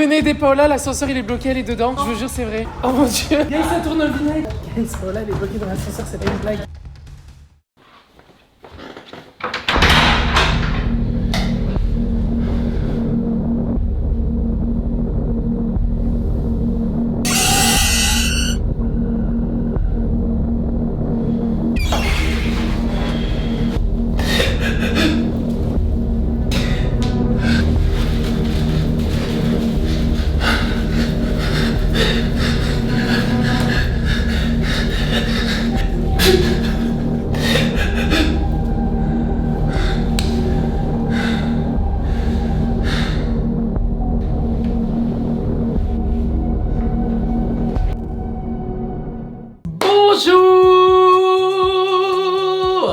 venez aider Paola, l'ascenseur il est bloqué, elle est dedans. Je vous jure, c'est vrai. Oh mon dieu. Guys, ça tourne au vinaigre. Guys, Paola, elle est bloquée dans l'ascenseur, c'est pas une blague. Bonjour!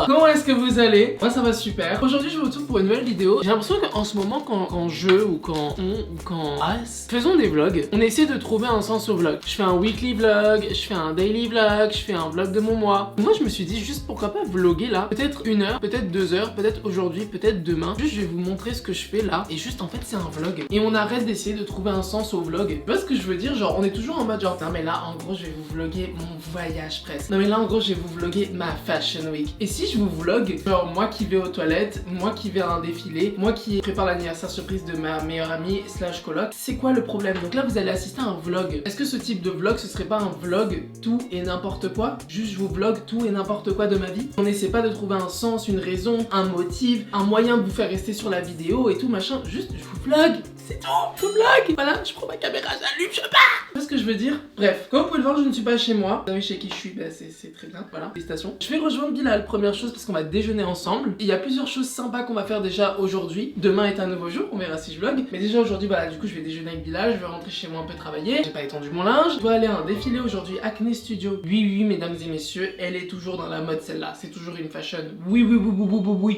Comment est-ce que vous allez? Moi ça va super. Aujourd'hui je vous retrouve pour une nouvelle vidéo. J'ai l'impression qu'en ce moment quand je ou quand on ou quand as faisons des vlogs, on essaie de trouver un sens au vlog. Je fais un weekly vlog, je fais un daily vlog, je fais un vlog de mon mois. Moi je me suis dit juste pourquoi pas vlogger là. Peut-être 1 heure, peut-être 2 heures, peut-être aujourd'hui, peut-être demain. Juste je vais vous montrer ce que je fais là. Et juste en fait c'est un vlog. Et on arrête d'essayer de trouver un sens au vlog. Tu vois ce que je veux dire? Genre on est toujours en mode genre non mais là en gros je vais vous vlogger mon voyage presque. Non mais là en gros je vais vous vlogger ma fashion week. Et si je vous vlog, genre moi qui vais aux toilettes, moi qui vais à un défilé, moi qui prépare l'anniversaire surprise de ma meilleure amie slash coloc, c'est quoi le problème? Donc là vous allez assister à un vlog. Est-ce que ce type de vlog ce serait pas un vlog tout et n'importe quoi? Juste je vous vlog tout et n'importe quoi de ma vie. On n'essaie pas de trouver un sens, une raison, un motif, un moyen de vous faire rester sur la vidéo et tout machin. Juste je vous vlog. C'est tout, je vous vlog. Voilà, je prends ma caméra, j'allume, je pars. Tu vois ce que je veux dire? Bref, comme vous pouvez le voir, je ne suis pas chez moi. Vous savez chez qui je suis, bah c'est très bien, voilà, félicitations. Je vais rejoindre Bilal, première chose, parce qu'on va déjeuner ensemble. Il y a plusieurs choses sympas qu'on va faire déjà aujourd'hui. Demain est un nouveau jour, on verra si je vlog. Mais déjà aujourd'hui, voilà, du coup, je vais déjeuner avec Bilal, je vais rentrer chez moi un peu travailler. J'ai pas étendu mon linge. Je dois aller à un défilé aujourd'hui, Acne Studio. Oui, mesdames et messieurs, elle est toujours dans la mode celle-là. C'est toujours une fashion. Oui.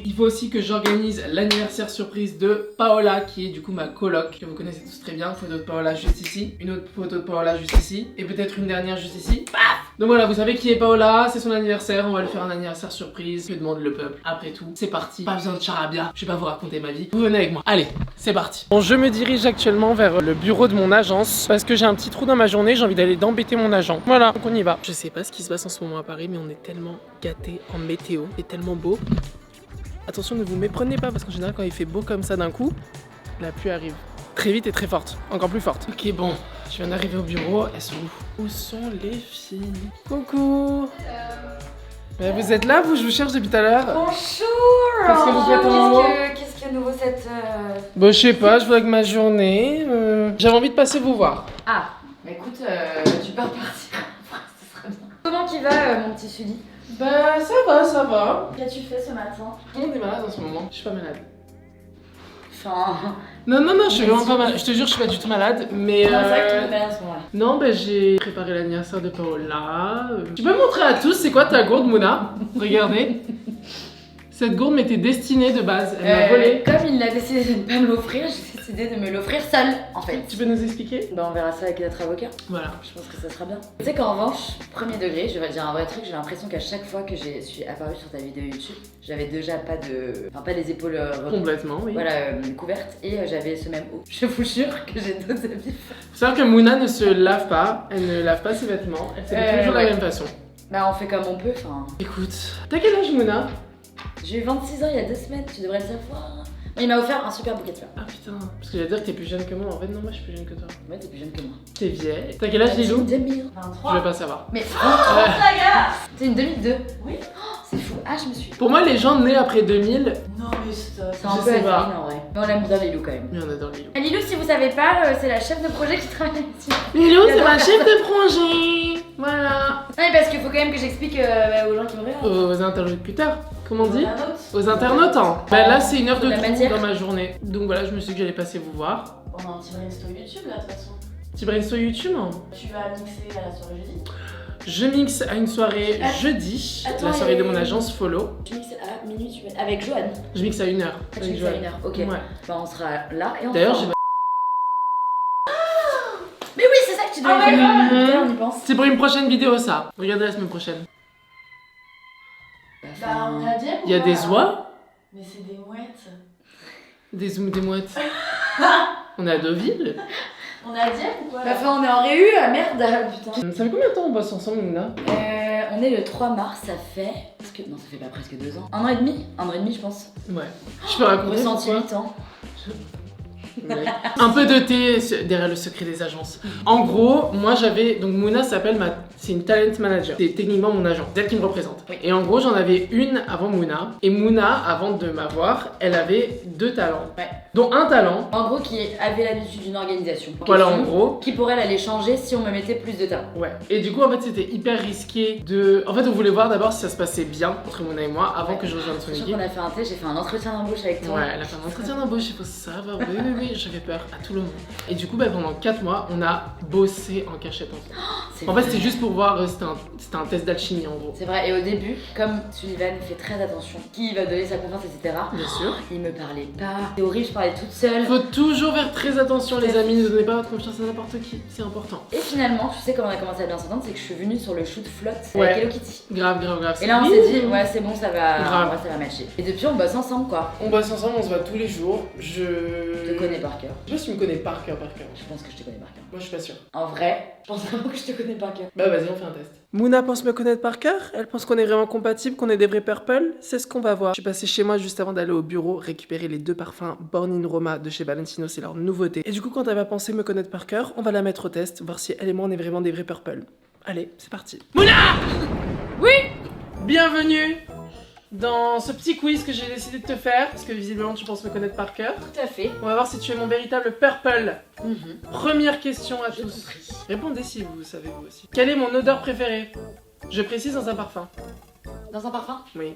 Il faut aussi que j'organise l'anniversaire surprise de Paola, qui est du coup ma coloc, que vous connaissez tous très bien. Photo de Paola juste ici, une autre photo de Paola juste ici, et peut-être une dernière juste ici. Paf! Donc voilà, vous savez qui est Paola, c'est son anniversaire, on va lui faire un anniversaire surprise. Que demande le peuple? Après tout, c'est parti. Pas besoin de charabia, je vais pas vous raconter ma vie. Vous venez avec moi. Allez, c'est parti. Bon, je me dirige actuellement vers le bureau de mon agence parce que j'ai un petit trou dans ma journée, j'ai envie d'aller d'embêter mon agent. Voilà, donc on y va. Je sais pas ce qui se passe en ce moment à Paris, mais on est tellement gâtés en météo, c'est tellement beau. Attention, ne vous méprenez pas parce qu'en général, quand il fait beau comme ça d'un coup, la pluie arrive. Très vite et très forte, encore plus forte. Ok, bon, je viens d'arriver au bureau, elles sont où? Où sont les filles? Coucou. Mais vous êtes là, vous? Je vous cherche depuis tout à l'heure. Bonjour. Qu'est-ce que vous faites en moment? Qu'est-ce qu'il y a de nouveau cette... Bah je sais pas, je vlog ma journée. J'avais envie de passer vous voir. Ah, bah écoute, tu peux repartir. Ce sera bien. Comment qu'il va, mon petit Sully? Bah ça va. Qu'as-tu fait ce matin? Tout le monde est malade en ce moment, je suis pas malade. Enfin... Non, je suis vraiment pas malade. Je te jure, je suis pas du tout malade, mais Non, c'est vrai que tu me à ce moment-là. non, bah j'ai préparé l'anniversaire de Paola. Tu peux montrer à tous c'est quoi ta gourde, Mouna? Regardez. Cette gourde m'était destinée de base, elle m'a volé. Comme il a décidé de ne pas me l'offrir, j'ai décidé de me l'offrir seule, en fait. Tu peux nous expliquer? Bah on verra ça avec notre avocat. Voilà. Je pense que ça sera bien. Tu sais qu'en revanche, premier degré, je vais dire un vrai truc, j'ai l'impression qu'à chaque fois que je suis apparue sur ta vidéo YouTube, j'avais déjà pas de... Enfin pas les épaules Complètement, oui. voilà, couvertes et j'avais ce même haut. Je vous jure que j'ai d'autres habits. Faut savoir que Mouna ne se lave pas, elle ne lave pas ses vêtements, elle s'habille toujours de la même façon. Bah on fait comme on peut, enfin... Écoute, t'as quel âge, Mouna? J'ai eu 26 ans il y a 2 semaines, tu devrais le savoir. Il m'a offert un super bouquet de fleurs. Ah putain, parce que j'allais dire que t'es plus jeune que moi, en fait non, moi je suis plus jeune que toi. Ouais, t'es plus jeune que moi. T'es vieille. T'as quel âge, Lilou? 2023. Je veux pas savoir. Mais la gars. T'es une 2002. Oui. Oh, c'est fou. Ah, je me suis... Pour moi, les gens nés après 2000... Non mais stop. C'est Je un peu sais Adeline, pas. en vrai. Mais on l'aime bien Lilou quand même. Mais on adore Lilou. Et Lilou, si vous savez pas, c'est la chef de projet qui travaille ici. Lilou, c'est J'adore ma ça. chef de projet. Voilà. Non mais parce qu'il faut quand même que j'explique aux gens qui me regardent. Aux interlocuteurs, comment on dit? Internautes. Aux internautes, hein. Bah là, c'est 1 heure de La trou matière. dans ma journée. Donc voilà, je me suis dit que j'allais passer vous voir. On a un petit brainstorm YouTube là de toute façon. Petit brainstorm YouTube, hein. Tu vas mixer à la soirée jeudi. Je mixe à une soirée jeudi, Attends, la soirée de mon et- agence Follow. Tu mixes à minuit, tu vas... Avec Joanne. Je mixe à 1 heure. Ah, tu avec mixes à Joël. 1 heure, ok. Ouais. Bah on sera là et on D'ailleurs, fera. j'ai... Mais oui, c'est ça que tu devais faire. God. Putain, on y pense. C'est pour une prochaine vidéo, ça. Regardez la semaine prochaine. Bah on a dit. Il y a des oies, Mais c'est des mouettes. des mouettes. On est à Deauville. On est à Dieppe ou quoi là Enfin, on est en réu, merde, putain. Ça fait combien de temps on bosse ensemble, Mouna? On est le 3 mars, ça fait. Non, ça fait pas presque 2 ans. 1 an et demi. 1 an et demi, je pense. Ouais. Je peux raconter Ressenti pourquoi? 8 ans. Ouais. Un peu de thé derrière le secret des agences. En gros, moi j'avais. Donc Mouna s'appelle c'est une talent manager. C'est techniquement mon agent. C'est elle qui me représente. Oui. Et en gros, j'en avais une avant Mouna. Et Mouna, avant de m'avoir, elle avait 2 talents. Ouais. Dont un talent. En gros, qui avait l'habitude d'une organisation. Voilà, en gros. Qui pour elle allait changer si on me mettait plus de talent. Ouais. Et du coup, en fait, c'était hyper risqué de. En fait, on voulait voir d'abord si ça se passait bien entre Mouna et moi avant que je rejoigne son Sachant équipe. qu'on a fait un test, j'ai fait un entretien d'embauche avec toi. Ouais, elle a fait un entretien d'embauche, il faut ça va, oui, j'avais peur à tout le monde. Et du coup, bah, pendant 4 mois, on a bossé en cachette ensemble. En fait, c'était juste pour voir, c'était un test d'alchimie en gros. C'est vrai, et au début, comme Sullivan fait très attention, qui va donner sa confiance, etc., Bien sûr. il me parlait pas. C'est horrible, je parlais toute seule. Faut toujours faire très attention, les amis, ne donnez pas votre confiance à n'importe qui, c'est important. Et finalement, tu sais comment on a commencé à bien s'entendre, c'est que je suis venue sur le shoot flotte Ouais. avec Hello Kitty. Grave. Et là, on s'est dit, ouais, c'est bon, ça va, Grave. ouais, ça va matcher. Et depuis, on bosse ensemble, quoi. On bosse ensemble, on se voit tous les jours. Je te connais par cœur. Je sais pas si tu me connais par cœur. Je pense que je te connais par cœur. Moi, je suis pas sûr. En vrai, je pense vraiment que je te connais par cœur. Bah, vas-y, on fait un test. Mouna pense me connaître par cœur. Elle pense qu'on est vraiment compatibles, qu'on est des vrais purple. C'est ce qu'on va voir. Je suis passée chez moi juste avant d'aller au bureau récupérer les 2 parfums Born in Roma de chez Valentino, c'est leur nouveauté. Et du coup, quand elle va penser me connaître par cœur, on va la mettre au test, voir si elle et moi on est vraiment des vrais purple. Allez, c'est parti. Mouna! Oui! Bienvenue dans ce petit quiz que j'ai décidé de te faire, parce que visiblement tu penses me connaître par cœur. Tout à fait. On va voir si tu es mon véritable purple. Mhm. Première question à Je tous. t'en prie. Répondez si vous savez vous aussi. Quelle est mon odeur préférée? Je précise dans un parfum. Dans un parfum? Oui.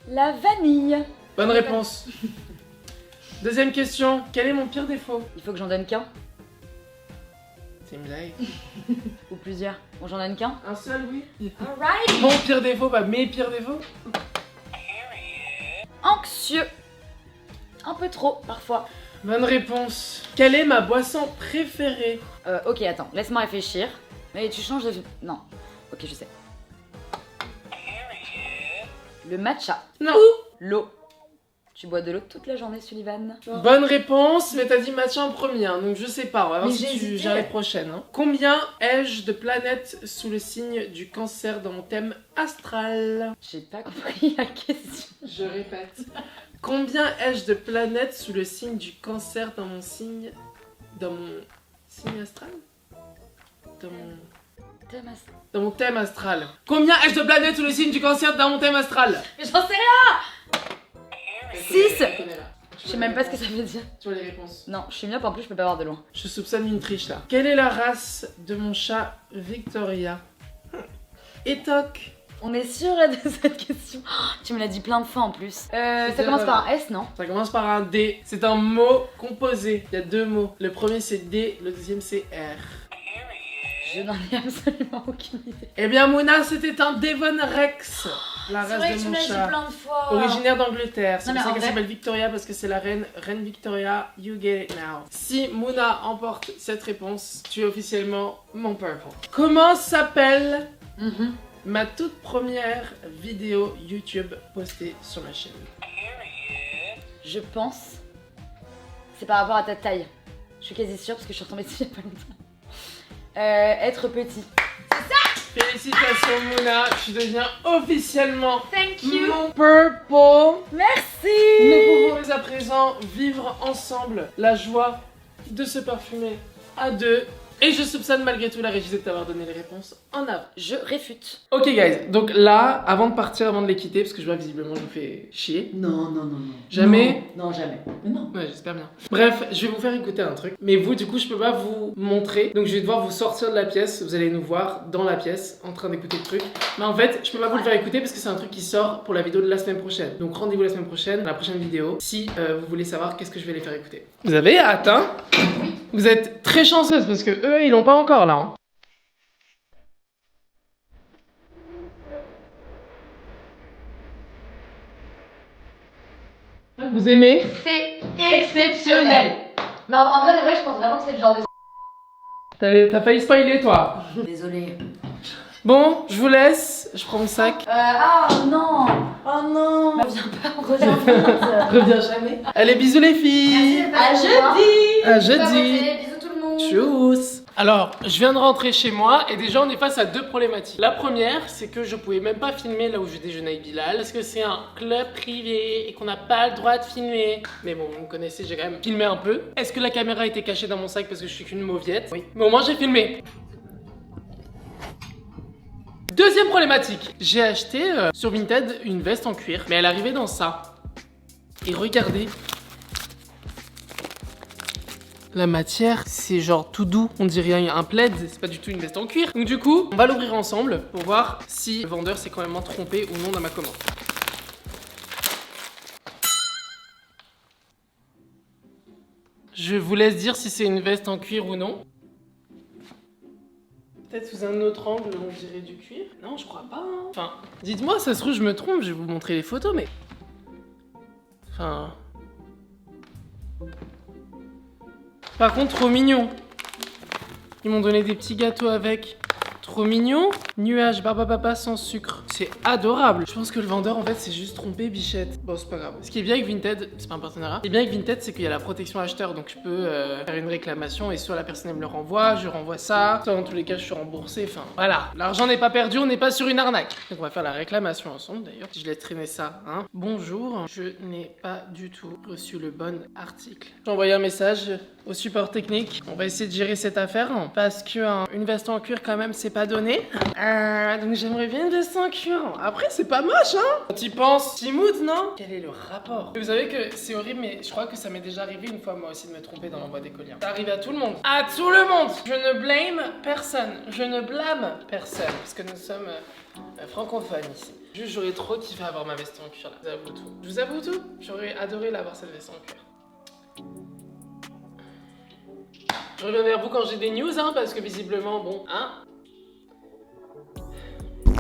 La vanille. Bonne réponse. Deuxième question. Quel est mon pire défaut? Il faut que j'en donne qu'un? C'est une blague. Ou plusieurs? Bon, j'en donne qu'un? Un seul, oui. Alright. Mon pire défaut, pas mes pires défauts. Anxieux. Un peu trop, parfois. Bonne réponse. Quelle est ma boisson préférée? Ok, attends, laisse-moi réfléchir. Mais tu changes de... Non. Ok, je sais. Le matcha. Non. L'eau. Tu bois de l'eau toute la journée, Sullivan? Bonne réponse, mais t'as dit matcha en premier, hein, donc je sais pas, on va voir Mais si j'ai hésité. j'arrive prochaine. Hein. Combien ai-je de planètes sous le signe du cancer dans mon thème astral? J'ai pas compris la question. Je répète. Combien ai-je de planètes sous le signe du cancer dans mon signe... Dans mon signe astral? Dans mon thème astral. Combien ai-je de planètes sous le signe du cancer dans mon thème astral? Mais j'en sais rien! 6. Je sais même pas ce que ça. ça veut dire. Tu vois les réponses. Non, je suis myope, en plus je peux pas voir de loin. Je soupçonne une triche là. Quelle est la race de mon chat Victoria? Étoc. On est sûr de cette question. Oh, tu me l'as dit plein de fois en plus. Ça commence par un S, non? Ça commence par un D. C'est un mot composé. Il y a 2 mots. Le premier c'est D, le deuxième c'est R. Je n'en ai absolument aucune idée. Eh bien Mouna, c'était un Devon Rex. La C'est race vrai de que tu mon me l'as dit chat. plein de fois. Originaire d'Angleterre. C'est Non, pour mais ça en qu'elle vrai- s'appelle Victoria parce que c'est la reine Victoria. You get it now. Si Mouna emporte cette réponse, tu es officiellement mon purple. Comment s'appelle Mhm. ma toute première vidéo YouTube postée sur ma chaîne? Je pense. C'est par rapport à ta taille. Je suis quasi sûre parce que je suis retombée dessus il y a pas longtemps. Être petit. Félicitations Mouna, tu deviens officiellement Thank mon purple. Merci. Nous pouvons dès à présent vivre ensemble la joie de se parfumer à 2. Et je soupçonne malgré tout la régie de t'avoir donné les réponses en avant. Je réfute. Ok guys, donc là, avant de partir, avant de les quitter, parce que je vois visiblement je vous fais chier. Non. Jamais. Non, jamais. Mais non. Ouais, j'espère bien. Bref, je vais vous faire écouter un truc. Mais vous, du coup, je peux pas vous montrer. Donc je vais devoir vous sortir de la pièce. Vous allez nous voir dans la pièce, en train d'écouter le truc. Mais en fait, je peux pas vous le faire écouter parce que c'est un truc qui sort pour la vidéo de la semaine prochaine. Donc rendez-vous la semaine prochaine, la prochaine vidéo, si vous voulez savoir qu'est-ce que je vais les faire écouter. Vous avez hâte, hein? Vous êtes très chanceuse parce que eux, ils l'ont pas encore là. Hein. Vous aimez? C'est exceptionnel. Mais en vrai, je pense vraiment que c'est le genre de... T'as failli spoiler toi. Désolée. Bon, je vous laisse. Je prends mon sac. Oh non. Oh non. Reviens pas, reviens pas. Reviens jamais. Allez, bisous les filles. À jeudi. À jeudi. Bisous tout le monde. Tchuss. Alors, je viens de rentrer chez moi et déjà on est face à deux problématiques. La première, c'est que je pouvais même pas filmer là où je déjeunais avec Bilal parce que c'est un club privé et qu'on n'a pas le droit de filmer. Mais bon, vous me connaissez, j'ai quand même filmé un peu. Est-ce que la caméra était cachée dans mon sac parce que je suis qu'une mauviette? Oui. Mais au moins j'ai filmé. Deuxième problématique, j'ai acheté sur Vinted une veste en cuir, mais elle arrivait dans ça. Et regardez. La matière, c'est genre tout doux, on dirait un plaid, c'est pas du tout une veste en cuir. Donc du coup, on va l'ouvrir ensemble pour voir si le vendeur s'est quand même trompé ou non dans ma commande. Je vous laisse dire si c'est une veste en cuir ou non. Peut-être sous un autre angle, on dirait du cuir. Non, je crois pas. Hein. Enfin, dites-moi, ça se trouve, je me trompe, je vais vous montrer les photos, mais... Enfin... Par contre, trop mignon. Ils m'ont donné des petits gâteaux avec. Trop mignon. Nuage papa sans sucre. C'est adorable. Je pense que le vendeur en fait s'est juste trompé, bichette. Bon, c'est pas grave. Ce qui est bien avec Vinted, c'est pas un partenariat. Ce qui est bien avec Vinted, c'est qu'il y a la protection acheteur. Donc je peux faire une réclamation et soit la personne elle me le renvoie, je renvoie ça. Soit dans tous les cas, je suis remboursé. Enfin, voilà. L'argent n'est pas perdu, on n'est pas sur une arnaque. Donc on va faire la réclamation ensemble d'ailleurs. Je laisse traîner ça, hein. Bonjour, je n'ai pas du tout reçu le bon article. J'ai envoyé un message au support technique. On va essayer de gérer cette affaire parce que une veste en cuir quand même c'est pas donné. Donc j'aimerais bien une veste en cuir. Après c'est pas moche hein. Quand tu penses Timout non? Quel est le rapport? Vous savez que c'est horrible mais je crois que ça m'est déjà arrivé une fois moi aussi de me tromper dans l'envoi des colis. Ça arrive à tout le monde. À tout le monde. Je ne blâme personne. Je ne blâme personne parce que nous sommes francophones ici. Juste j'aurais trop kiffé avoir ma veste en cuir là. Je vous avoue tout. Je vous avoue tout. J'aurais adoré l'avoir cette veste en cuir. Je reviens vers vous quand j'ai des news, hein, parce que visiblement, bon, hein.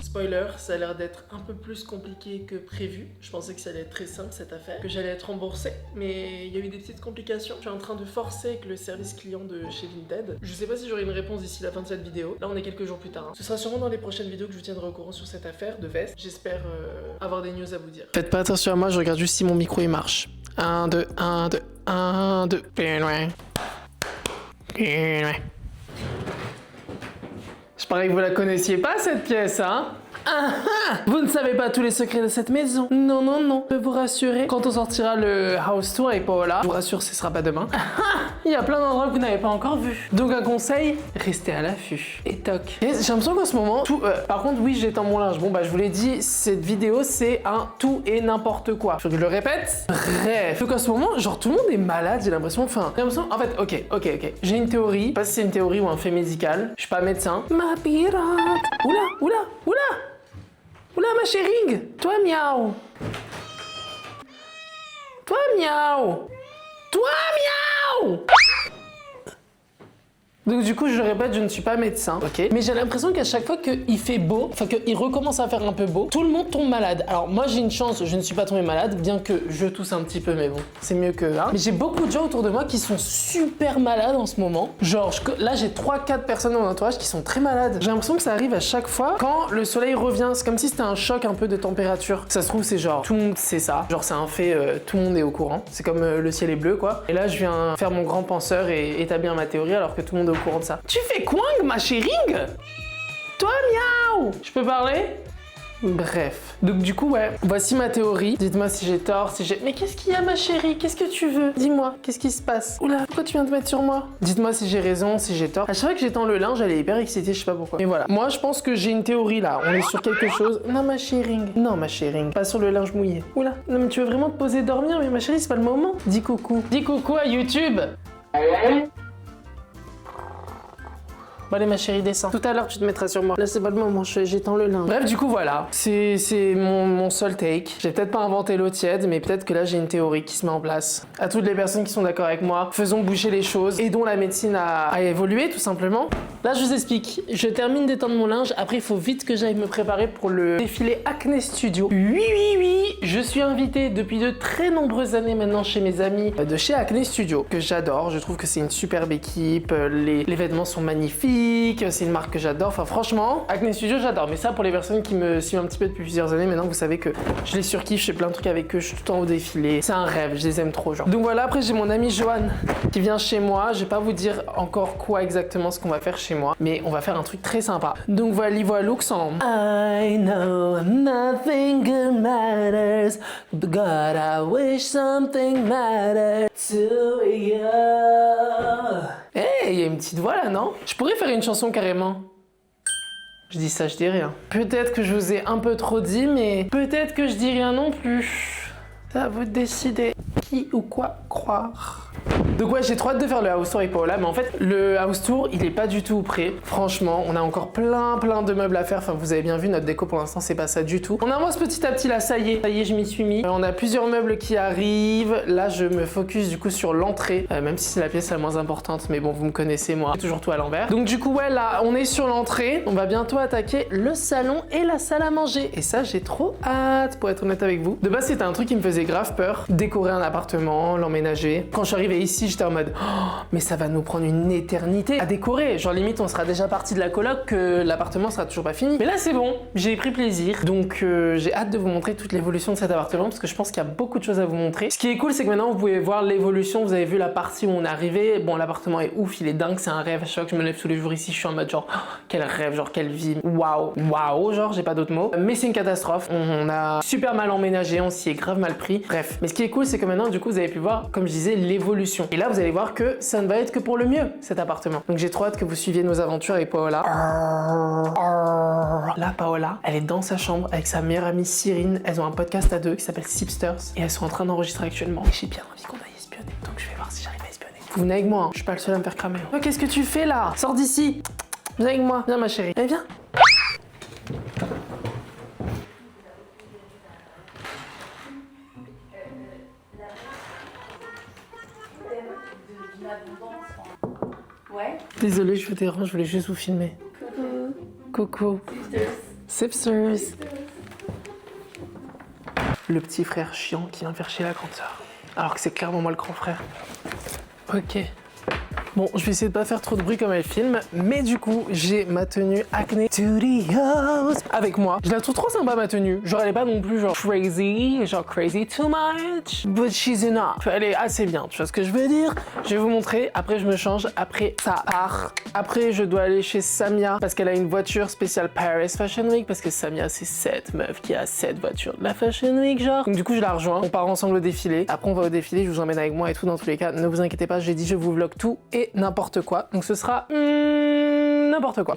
Spoiler, ça a l'air d'être un peu plus compliqué que prévu. Je pensais que ça allait être très simple cette affaire, que j'allais être remboursée, mais il y a eu des petites complications. Je suis en train de forcer avec le service client de chez Vinted. Je sais pas si j'aurai une réponse d'ici la fin de cette vidéo. Là, on est quelques jours plus tard. Hein. Ce sera sûrement dans les prochaines vidéos que je vous tiendrai au courant sur cette affaire de veste. J'espère avoir des news à vous dire. Faites pas attention à moi, je regarde juste si mon micro il marche. 1, 2, 1, 2, 1, 2. Je parie que vous la connaissiez pas cette pièce, hein? Vous ne savez pas tous les secrets de cette maison. Non, non, non. Je peux vous rassurer. Quand on sortira le house tour avec Paola, je vous rassure, ce sera pas demain. Il y a plein d'endroits que vous n'avez pas encore vus. Donc un conseil, restez à l'affût. Et toc. Et j'ai l'impression qu'en ce moment, tout... par contre, oui, j'étends mon linge. Bon, bah, je vous l'ai dit, cette vidéo, c'est un tout et n'importe quoi. Je le répète. Bref. Donc en ce moment, genre, tout le monde est malade, j'ai l'impression. Enfin, j'ai l'impression... En fait, ok. J'ai une théorie. Je sais pas si c'est une théorie ou un fait médical. Je suis pas médecin. Ma pirate. Oula. Oula, ma chérie. Toi, miaou. Toi, miaou. Donc du coup, je le répète, je ne suis pas médecin, ok? Mais j'ai l'impression qu'à chaque fois qu'il fait beau, enfin qu'il recommence à faire un peu beau, tout le monde tombe malade. Alors moi, j'ai une chance, je ne suis pas tombée malade, bien que je tousse un petit peu, mais bon, c'est mieux que... Hein. Mais j'ai beaucoup de gens autour de moi qui sont super malades en ce moment. Genre, là, j'ai 3-4 personnes dans mon entourage qui sont très malades. J'ai l'impression que ça arrive à chaque fois quand le soleil revient. C'est comme si c'était un choc un peu de température. Ça se trouve, c'est genre, tout le monde sait ça. Genre, c'est un fait, tout le monde est au courant. C'est comme le ciel est bleu, quoi. Et là, je viens faire mon grand penseur et établir ma théorie alors que tout le monde est au courant de ça. Tu fais quoi, ma chérie? Toi, miaou! Je peux parler? Bref. Donc du coup, ouais, voici ma théorie. Dites-moi si j'ai tort, si j'ai... Mais qu'est-ce qu'il y a, ma chérie? Qu'est-ce que tu veux? Dis-moi, qu'est-ce qui se passe? Oula, pourquoi tu viens te mettre sur moi? Dites-moi si j'ai raison, si j'ai tort. À chaque fois que j'étends le linge, elle est hyper excitée, je sais pas pourquoi. Mais voilà, moi je pense que j'ai une théorie là. On est sur quelque chose... Non, ma chérie. Non, ma chérie. Pas sur le linge mouillé. Oula, non mais tu veux vraiment te poser dormir? Mais ma chérie, c'est pas le moment. Dis coucou. Dis coucou à YouTube. Bon allez ma chérie, descends. Tout à l'heure tu te mettras sur moi. Là c'est pas le moment, j'étends le linge. Bref du coup voilà, c'est mon seul take. J'ai peut-être pas inventé l'eau tiède, mais peut-être que là j'ai une théorie qui se met en place. À toutes les personnes qui sont d'accord avec moi, faisons bouger les choses, aidons la médecine à évoluer tout simplement. Là je vous explique, je termine d'étendre mon linge, après il faut vite que j'aille me préparer pour le défilé Acné Studio. Oui, je suis invitée depuis de très nombreuses années maintenant chez mes amis de chez Acné Studio, que j'adore, je trouve que c'est une superbe équipe, les vêtements sont magnifiques. Boutique, c'est une marque que j'adore. Enfin franchement, Acne Studio j'adore. Mais ça pour les personnes qui me suivent un petit peu depuis plusieurs années, maintenant vous savez que je les surkiffe, je fais plein de trucs avec eux, je suis tout le temps au défilé. C'est un rêve, je les aime trop genre. Donc voilà, après j'ai mon ami Johan qui vient chez moi. Je vais pas vous dire encore quoi exactement ce qu'on va faire chez moi, mais on va faire un truc très sympa. Donc voilà, looks en I know nothing good matters, but God I wish something mattered to you. Hey, il y a une petite voix là, non? Je pourrais faire une chanson carrément. Je dis ça, je dis rien. Peut-être que je vous ai un peu trop dit, mais peut-être que je dis rien non plus. Ça à vous de décider qui ou quoi croire. Donc ouais, j'ai trop hâte de faire le house tour avec Paola, mais en fait, le house tour, il est pas du tout prêt. Franchement, on a encore plein de meubles à faire. Enfin, vous avez bien vu, notre déco pour l'instant, c'est pas ça du tout. On avance petit à petit là, ça y est, je m'y suis mis. On a plusieurs meubles qui arrivent. Là, je me focus du coup sur l'entrée, même si c'est la pièce la moins importante, mais bon, vous me connaissez, moi, toujours tout à l'envers. Donc du coup, ouais, là, on est sur l'entrée. On va bientôt attaquer le salon et la salle à manger. Et ça, j'ai trop hâte, pour être honnête avec vous. De base, c'était un truc qui me faisait grave peur. Décorer un appartement, l'emménager. Quand je suis arrivée ici, j'étais en mode oh, mais ça va nous prendre une éternité à décorer. Genre limite on sera déjà parti de la coloc que l'appartement sera toujours pas fini. Mais là c'est bon, j'ai pris plaisir. Donc j'ai hâte de vous montrer toute l'évolution de cet appartement parce que je pense qu'il y a beaucoup de choses à vous montrer. Ce qui est cool c'est que maintenant vous pouvez voir l'évolution. Vous avez vu la partie où on est arrivé. Bon l'appartement est ouf, il est dingue, c'est un rêve. À chaque fois que je me lève tous les jours ici, je suis en mode genre oh, quel rêve, genre quelle vie. Waouh, genre j'ai pas d'autres mots. Mais c'est une catastrophe. On a super mal emménagé, on s'y est grave mal pris. Bref, mais ce qui est cool c'est que maintenant du coup vous avez pu voir, comme je disais, l'évolution. Et là vous allez voir que ça ne va être que pour le mieux cet appartement. Donc j'ai trop hâte que vous suiviez nos aventures avec Paola. Là Paola, elle est dans sa chambre avec sa meilleure amie Cyrine. Elles ont un podcast à deux qui s'appelle Sipsters et elles sont en train d'enregistrer actuellement. Et j'ai bien envie qu'on aille espionner. Donc je vais voir si j'arrive à espionner. Vous venez avec moi, hein. Je suis pas le seul à me faire cramer. Oh, qu'est-ce que tu fais là? Sors d'ici. Viens avec moi. Viens ma chérie. Allez viens. Ouais. Désolée, je vous dérange, je voulais juste vous filmer. Coucou. Sipsters. Le petit frère chiant qui vient faire chier la grande sœur. Alors que c'est clairement moi le grand frère. Ok. Bon, je vais essayer de pas faire trop de bruit comme elle filme, mais du coup, j'ai ma tenue Acne Studios avec moi. Je la trouve trop sympa ma tenue. Genre, elle est pas non plus genre crazy too much, but she's enough. Elle est assez bien, tu vois ce que je veux dire? Je vais vous montrer, après je me change, après ça part. Après, je dois aller chez Samia parce qu'elle a une voiture spéciale Paris Fashion Week, parce que Samia, c'est cette meuf qui a cette voiture de la Fashion Week, genre. Donc du coup, je la rejoins, on part ensemble au défilé. Après, on va au défilé, je vous emmène avec moi et tout dans tous les cas. Ne vous inquiétez pas, j'ai dit je vous vlog tout et n'importe quoi. Donc ce sera n'importe quoi.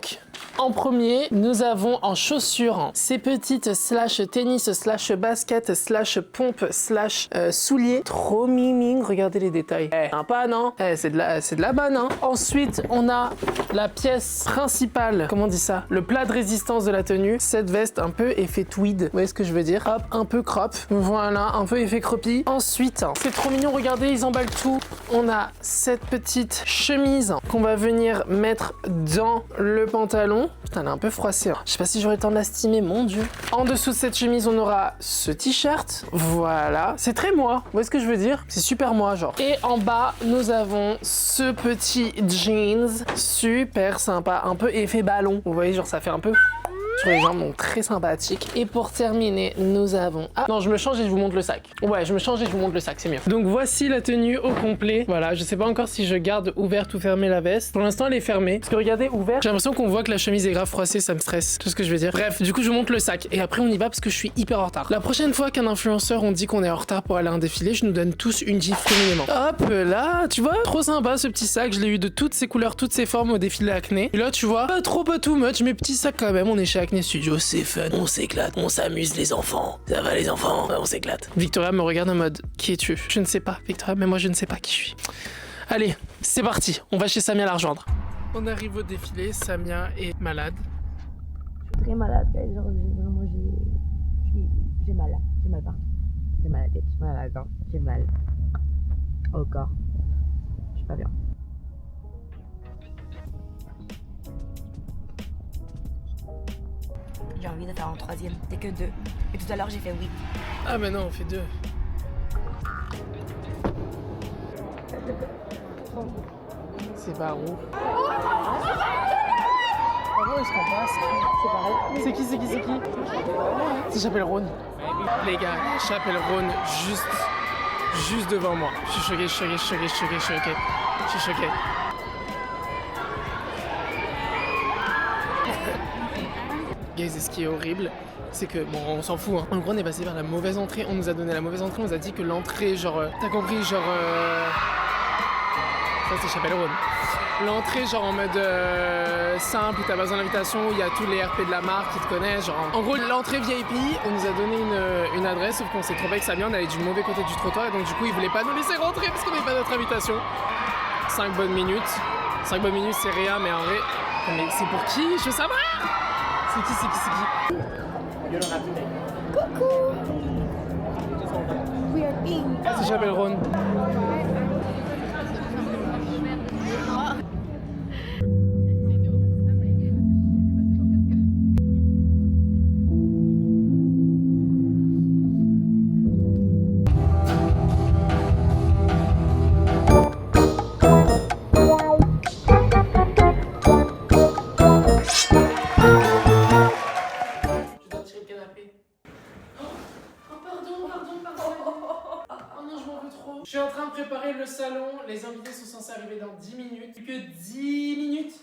En premier, nous avons en chaussures ces petites slash tennis slash basket slash pompe slash souliers. Trop miming, regardez les détails. Sympa non? C'est de la bonne hein. Ensuite, on a la pièce principale, comment on dit ça? Le plat de résistance de la tenue. Cette veste un peu effet tweed. Vous voyez ce que je veux dire? Hop, un peu crop. Voilà, un peu effet croppy. Ensuite, c'est trop mignon, regardez, ils emballent tout. On a cette petite chemise qu'on va venir mettre dans le pantalon. Putain, elle est un peu froissée. Hein. Je sais pas si j'aurai le temps de la steamer, mon dieu. En dessous de cette chemise, on aura ce t-shirt. Voilà. C'est très moi. Vous voyez ce que je veux dire? C'est super moi, genre. Et en bas, nous avons ce petit jeans. Super sympa. Un peu effet ballon. Vous voyez, genre, ça fait un peu sur les jambes, donc très sympathique. Et pour terminer, nous avons... Ah non, je me change et je vous montre le sac. Ouais, je me change et je vous montre le sac, c'est mieux. Donc voici la tenue au complet. Voilà, je sais pas encore si je garde ouverte ou fermée la veste. Pour l'instant, elle est fermée. Parce que regardez, ouverte, j'ai l'impression qu'on voit que la chemise est grave froissée, ça me stresse. Tout ce que je veux dire. Bref, du coup, je vous montre le sac. Et après, on y va parce que je suis hyper en retard. La prochaine fois qu'un influenceur, on dit qu'on est en retard pour aller à un défilé, je nous donne tous une gifle féminement. Hop là, tu vois, trop sympa ce petit sac. Je l'ai eu de toutes ses couleurs, toutes ses formes au défilé Acne. Et là, tu vois, pas too much, mais petit sac quand même. On est chez Acne Studio, c'est fun, on s'éclate, on s'amuse les enfants. Ça va les enfants, on s'éclate. Victoria me regarde en mode, qui es-tu? Je ne sais pas, Victoria, mais moi je ne sais pas qui je suis. Allez, c'est parti, on va chez Samia la rejoindre. On arrive au défilé, Samia est malade. Je suis très malade, genre vraiment j'ai mal là, j'ai mal partout. J'ai mal à la tête, j'ai mal à la gorge, j'ai mal au corps. Je suis pas bien. J'ai envie de faire en troisième, t'es que 2. Et tout à l'heure j'ai fait oui. Ah bah non, on fait 2. C'est pas roux. Bravo, est-ce qu'on passe? C'est pareil. C'est qui? C'est Chapelle-Rhône. Les gars, Chapelle-Rhône, juste devant moi. Je suis choqué. Guys, ce qui est horrible, c'est que, bon, on s'en fout, hein. En gros, on est passé par la mauvaise entrée, on nous a donné la mauvaise entrée, on nous a dit que l'entrée, genre, t'as compris, genre, ça c'est Chapelle-Rhône. L'entrée, genre, en mode simple, où t'as pas besoin d'invitation, où il y a tous les RP de la marque qui te connaissent, genre. En gros, l'entrée VIP, on nous a donné une adresse, sauf qu'on s'est trompé avec Sabien, on allait du mauvais côté du trottoir, et donc du coup, ils voulaient pas nous laisser rentrer parce qu'on n'avait pas notre invitation. 5 bonnes minutes, c'est rien, mais en vrai, mais c'est pour qui? Je veux savoir! C'est qui? Coucou. We are in. C'est Chapelle-Rhône. Je suis en train de préparer le salon, les invités sont censés arriver dans 10 minutes. Plus que 10 minutes.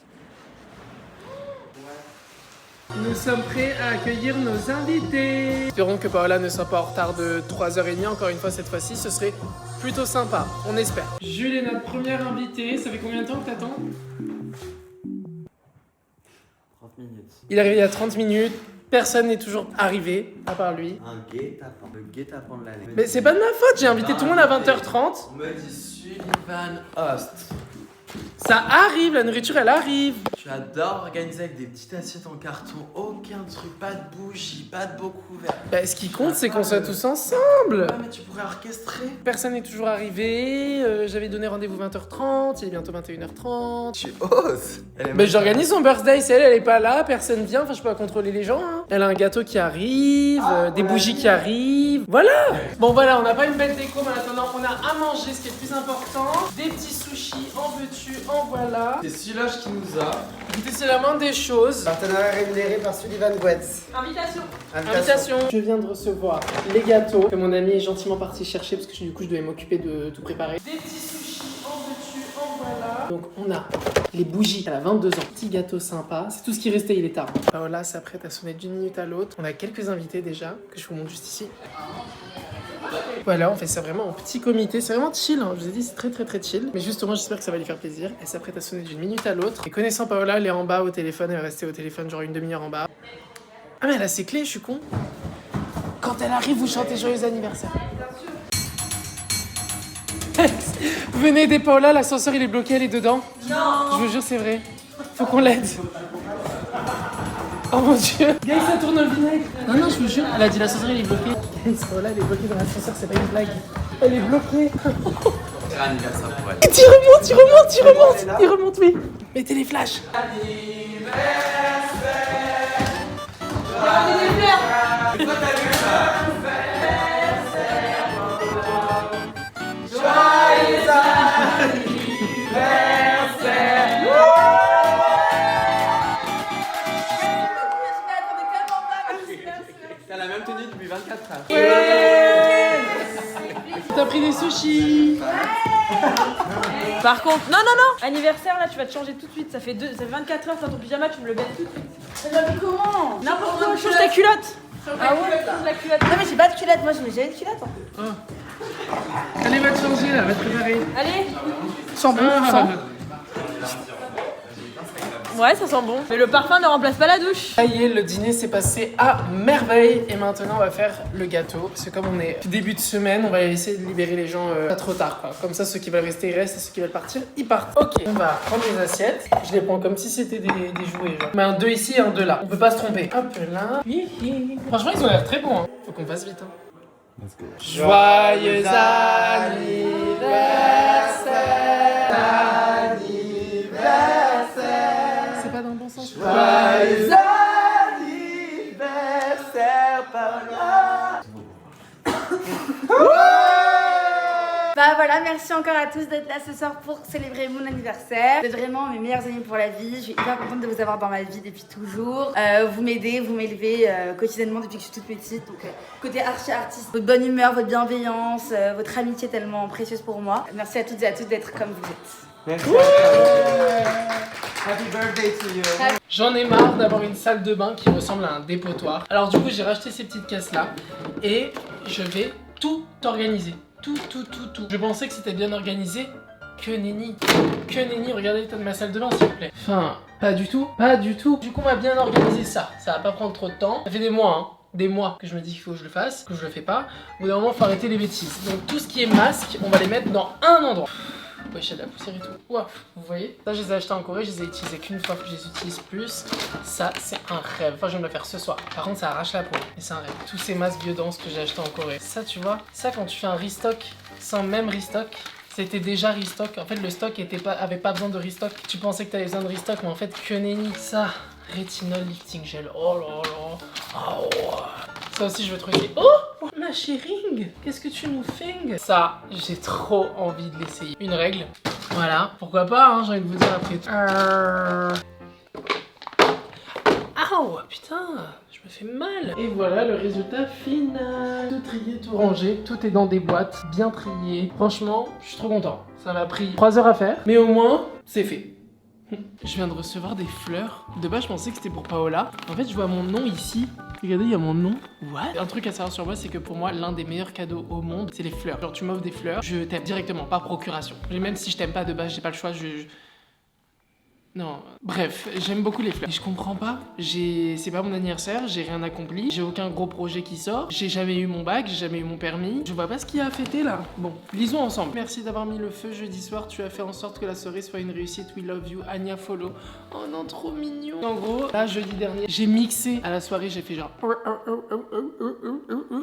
Nous sommes prêts à accueillir nos invités. Espérons que Paola ne soit pas en retard de 3h30, encore une fois cette fois-ci, ce serait plutôt sympa, on espère. Jules est notre première invitée, ça fait combien de temps que t'attends? 30 minutes. Il est arrivé il y a 30 minutes. Personne n'est toujours arrivé, à part lui. Un guet-apens. Le guet-apens de l'année. Mais c'est pas de ma faute, j'ai invité tout le monde à 20h30. On me dit Sullivan Host. Ça arrive, la nourriture elle arrive. Tu adores organiser avec des petites assiettes en carton, aucun truc, pas de bougies, pas de beaux couverts. Bah, ce qui compte, c'est qu'on soit tous ensemble. Ouais, mais tu pourrais orchestrer. Personne n'est toujours arrivé, j'avais donné rendez-vous 20h30, il est bientôt 21h30. Tu oses. Mais j'organise son birthday, c'est elle est pas là, personne vient, enfin je peux pas contrôler les gens. Hein. Elle a un gâteau qui arrive, des bougies qui arrivent, voilà. Bon voilà, on n'a pas une belle déco, mais en attendant on a à manger, ce qui est le plus important. Des petits sushis, en veux-tu, en voilà. C'est Siloge qui nous a. Écoutez, c'est la moindre des choses. Partenariat rémunéré par Sullivan Guetz. Invitation. Je viens de recevoir les gâteaux que mon ami est gentiment parti chercher parce que du coup je devais m'occuper de tout préparer. Des petits sushis, en veux-tu, en voilà. Donc on a les bougies, elle a 22 ans, petit gâteau sympa, c'est tout ce qui restait, il est tard. Paola s'apprête à sonner d'une minute à l'autre. On a quelques invités déjà, que je vous montre juste ici. Voilà, on fait ça vraiment en petit comité, c'est vraiment chill, hein. Je vous ai dit c'est très chill. Mais justement j'espère que ça va lui faire plaisir. Elle s'apprête à sonner d'une minute à l'autre. Et connaissant Paola, elle est en bas au téléphone, elle va rester au téléphone genre une demi-heure en bas. Ah mais elle a ses clés, je suis con. Quand elle arrive, vous chantez joyeux anniversaire. Venez aider Paola, l'ascenseur il est bloqué, elle est dedans. Non. Je vous jure c'est vrai. Faut qu'on l'aide. Oh mon dieu. Guys, ça tourne au vinaigre. Non, je vous jure, elle a dit l'ascenseur il est bloqué. Guys, Paola elle est bloquée dans l'ascenseur, c'est pas une blague. Elle est bloquée. C'est un anniversaire pour elle. Il remonte, oui. Mettez les flashs. T'as la même tenue depuis 24 heures. T'as pris des sushis. Par contre, non, anniversaire là, tu vas te changer tout de suite. Ça fait 24 heures, t'as ton pyjama, tu me le baisses tout de suite. Mais comment? N'importe quoi, change ta culotte. Ah ouais, change la culotte. Non mais j'ai pas de culotte, moi j'ai une culotte. Allez, va te changer là, va te préparer. Allez. Sens bon, Ouais, ça sent bon. Mais le parfum ne remplace pas la douche. Ça y est, le dîner s'est passé à merveille et maintenant on va faire le gâteau. Parce que comme on est début de semaine, on va essayer de libérer les gens pas trop tard quoi. Comme ça ceux qui veulent rester ils restent et ceux qui veulent partir ils partent. Ok, on va prendre les assiettes. Je les prends comme si c'était des jouets genre. Mais un 2 ici et un 2 là. On peut pas se tromper. Hop là. Franchement ils ont l'air très bons hein. Faut qu'on fasse vite hein. Let's go. Joyeux anniversaire. C'est pas dans le bon sens. Joyeux anniversaire, Paola. Bah voilà, merci encore à tous d'être là ce soir pour célébrer mon anniversaire. Vous êtes vraiment mes meilleurs amis pour la vie. Je suis hyper contente de vous avoir dans ma vie depuis toujours. Vous m'aidez, vous m'élevez quotidiennement depuis que je suis toute petite. Donc côté artiste, votre bonne humeur, votre bienveillance, votre amitié tellement précieuse pour moi. Merci à toutes et à tous d'être comme vous êtes. Merci à toi. Happy birthday to you. J'en ai marre d'avoir une salle de bain qui ressemble à un dépotoir. Alors du coup j'ai racheté ces petites caisses là et je vais tout organiser. Tout. Je pensais que c'était bien organisé. Que nenni, regardez l'état de ma salle de bain s'il vous plaît. Enfin, pas du tout. Du coup on va bien organiser ça. Ça va pas prendre trop de temps. Ça fait des mois que je me dis qu'il faut que je le fasse, que je le fais pas. Au bout d'un moment faut arrêter les bêtises. Donc tout ce qui est masque, on va les mettre dans un endroit. Ouais, j'ai de la poussière et tout. Ouah, vous voyez? Ça, je les ai achetés en Corée, je les ai utilisés qu'une fois, que je les utilise plus. Ça, c'est un rêve. Enfin, je vais me le faire ce soir. Par contre, ça arrache la peau. Mais c'est un rêve. Tous ces masques biodenses que j'ai achetés en Corée. Ça, tu vois, ça, quand tu fais un restock sans même restock, c'était déjà restock. En fait, le stock avait pas besoin de restock. Tu pensais que tu avais besoin de restock, mais en fait, que nenni. Ça, rétinol lifting gel. Oh là là. Oh. Ça aussi, je veux trop essayer. Oh, ma chérie, qu'est-ce que tu nous fais? Ça, j'ai trop envie de l'essayer. Une règle. Voilà. Pourquoi pas, hein, j'ai envie de vous dire après tout. Aouh, putain, je me fais mal. Et voilà le résultat final. Tout trié, tout rangé, tout est dans des boîtes, bien trié. Franchement, je suis trop content. Ça m'a pris 3 heures à faire, mais au moins, c'est fait. Je viens de recevoir des fleurs. De base, je pensais que c'était pour Paola. En fait, je vois mon nom ici. Regardez, il y a mon nom. What? Un truc à savoir sur moi, c'est que pour moi, l'un des meilleurs cadeaux au monde, c'est les fleurs. Genre, tu m'offres des fleurs, je t'aime directement, par procuration. Et même si je t'aime pas de base, j'ai pas le choix, Non, bref, j'aime beaucoup les fleurs. Et je comprends pas, c'est pas mon anniversaire, j'ai rien accompli, j'ai aucun gros projet qui sort, j'ai jamais eu mon bac, j'ai jamais eu mon permis, je vois pas ce qu'il y a à fêter là. Bon, lisons ensemble. Merci d'avoir mis le feu jeudi soir, tu as fait en sorte que la soirée soit une réussite, we love you, Anya follow. Oh non, trop mignon. En gros, là, jeudi dernier, j'ai mixé à la soirée, j'ai fait genre...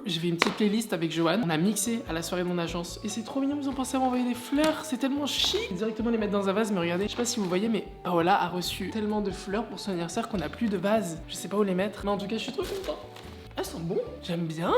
J'ai fait une petite playlist avec Johan, on a mixé à la soirée de mon agence, et c'est trop mignon, ils ont pensé à m'envoyer des fleurs, c'est tellement chic. Directement les mettre dans un vase, mais regardez, je sais pas si vous voyez, mais... Paola a reçu tellement de fleurs pour son anniversaire qu'on n'a plus de vase. Je sais pas où les mettre, mais en tout cas, je suis trop content. Elles sont bons. J'aime bien.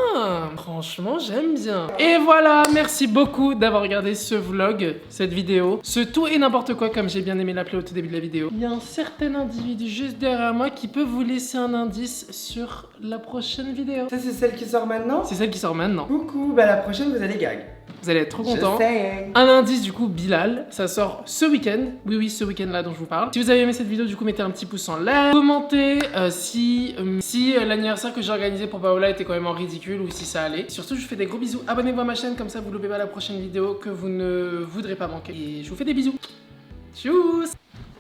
Franchement, j'aime bien. Et voilà, merci beaucoup d'avoir regardé ce vlog, cette vidéo. Ce tout et n'importe quoi, comme j'ai bien aimé l'appeler au tout début de la vidéo. Il y a un certain individu juste derrière moi qui peut vous laisser un indice sur la prochaine vidéo. Ça, c'est celle qui sort maintenant? C'est celle qui sort maintenant. Coucou, bah la prochaine, vous allez gag. Vous allez être trop content. Je sais. Un indice du coup, Bilal, ça sort ce week-end. Oui, ce week-end là dont je vous parle. Si vous avez aimé cette vidéo, du coup, mettez un petit pouce en l'air. Commentez si l'anniversaire que j'ai organisé pour Paola était quand même en ridicule ou si ça allait. Surtout, je vous fais des gros bisous. Abonnez-vous à ma chaîne, comme ça vous loupez pas la prochaine vidéo que vous ne voudrez pas manquer. Et je vous fais des bisous. Tchuss!